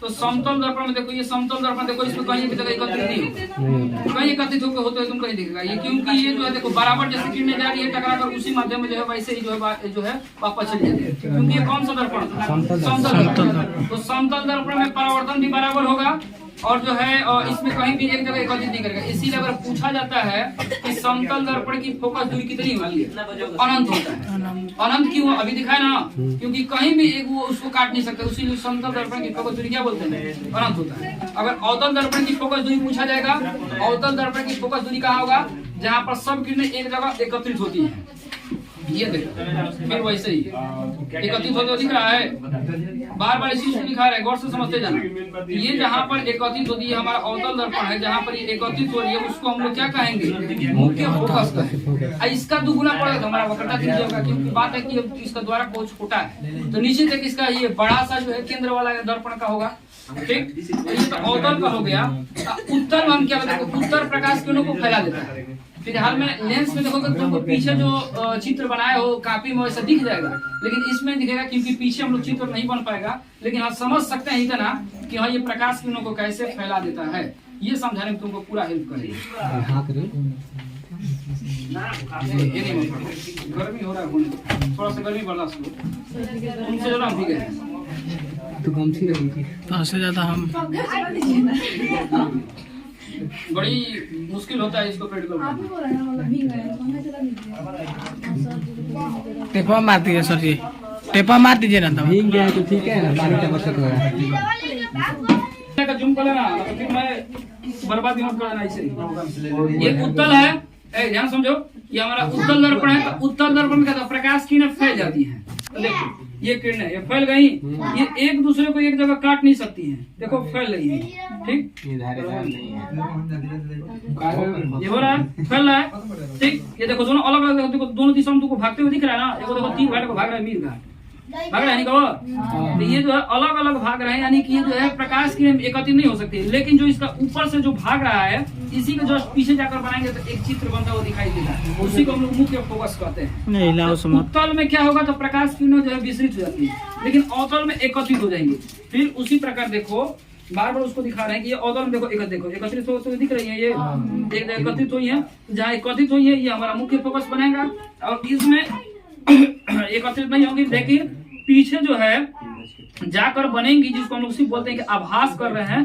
तो समतल दर्पण में देखो, ये समतल दर्पण देखो, इसमें कहीं भी जगह एकत्रित नहीं होते, कहीं एकत्रित होकर होते तुम कहीं दिखेगा ये, क्योंकि ये जो है देखो बराबर जैसे किरणें जा रही है टकरा कर उसी माध्यम में जो है वैसे ही जो है वापस चली जाती है, क्योंकि ये कौन सा दर्पण था, समतल दर्पण। तो समतल दर्पण में परावर्तन भी बराबर होगा और जो है इसमें कहीं भी एक जगह एकत्रित नहीं करेगा। इसीलिए अगर पूछा जाता है कि समतल दर्पण की फोकस दूरी कितनी होती है, अनंत होता है। अनंत क्यों अभी दिखाया ना, क्योंकि कहीं भी एक वो उसको काट नहीं सकते, उसी समतल दर्पण की फोकस दूरी क्या बोलते हैं, अनंत होता है। अगर अवतल दर्पण की फोकस दूरी पूछा जाएगा, अवतल दर्पण की फोकस दूरी कहाँ होगा, जहाँ पर सब किरणें एक जगह एकत्रित होती है। ये देखो फिर वैसे ही एकत्रित होते दिख रहा है, बार बार इसी को दिखा रहा है, गौर से समझते जाना। ये जहाँ पर एकत्रित होती है हमारा अवतल दर्पण है, जहाँ पर ये एकत्रित हो रही है उसको हम लोग क्या कहेंगे, मुख्य फोकस कहेंगे। इसका दुगुना पड़ेगा तो हमारा वक्रता त्रिज्या होगा, क्योंकि बात है कि इसका द्वारा बहुत छोटा है, तो नीचे तक इसका ये बड़ा सा जो है केंद्र वाला दर्पण का होगा। ठीक, ये तो अवतल का हो गया। उत्तर में हम क्या बताएंगे, उत्तर प्रकाश किरणों को फैला देता है। फिलहाल में लेंस में देखोगे तुमको पीछे जो चित्र बनाए हो कापी में वैसा दिख जाएगा, लेकिन इसमें दिखेगा क्योंकि पीछे हम लोग चित्र नहीं बन पाएगा, लेकिन आप समझ सकते हैं इतना कि हाँ ये प्रकाश किरणों को कैसे फैला देता है, ये समझाने में तुमको पूरा हेल्प करेगा। गर्मी हो रहा है, थोड़ा सा गर्मी बर्दाश्त करो, तुमसे ज्यादा हम भीगे तो गमछी रही थी तो से ज्यादा हम बड़ी मुश्किल होता है इसको प्रैक्टिकल टेपा मार दीजिए सर जी, टेपा मार दीजिए ना तब भीग गया तो ठीक है ना, पानी का बचत हो रहा है। का जूम कर लेना, तो फिर मैं बर्बादी मत करना। इसे ये उत्तल है, ध्यान समझो, ये हमारा उत्तल दर्पण है। तो उत्तल दर्पण में क्या था, प्रकाश किरणें फैल जाती हैं। तो देखो ये किरणें ये फैल गई, ये एक दूसरे को एक जगह काट नहीं सकती हैं, देखो फैल रही है। ठीक, ये हो रहा है, फैल रहा है। ठीक, ये देखो दोनों अलग अलग, देखो दोनों दिशा में तुमको भागते हुए दिख रहा है ना, देखो देखो 3 घाट को भाग रहा है, मीर घाट भाग रहा है, तो ये जो है अलग अलग भाग रहे हैं, यानी कि ये जो है प्रकाश की एकत्रित नहीं हो सकती। लेकिन जो इसका ऊपर से जो भाग रहा है, इसी के जस्ट पीछे जाकर बनाएंगे तो एक चित्र बनता हुआ दिखाई देगा, उसी को हम लोग मुख्य फोकस कहते हैं। उत्तल में क्या होगा, तो प्रकाश किरणें जो है विसरित हो जाती है, लेकिन अवतल में एकत्रित हो जाएंगे। फिर उसी प्रकार देखो बार बार उसको दिखा रहे हैं कि ये अवतल में देखो एकत्रित होते हुए दिख रही है, ये एक एकत्रित हुई है, जहाँ एकत्रित हुई है ये हमारा मुख्य फोकस बनेगा। और इसमें एकत्रित नहीं होगी, लेकिन पीछे जो है जाकर बनेंगी, जिसको हम लोग सिर्फ बोलते हैं कि आभास कर रहे हैं,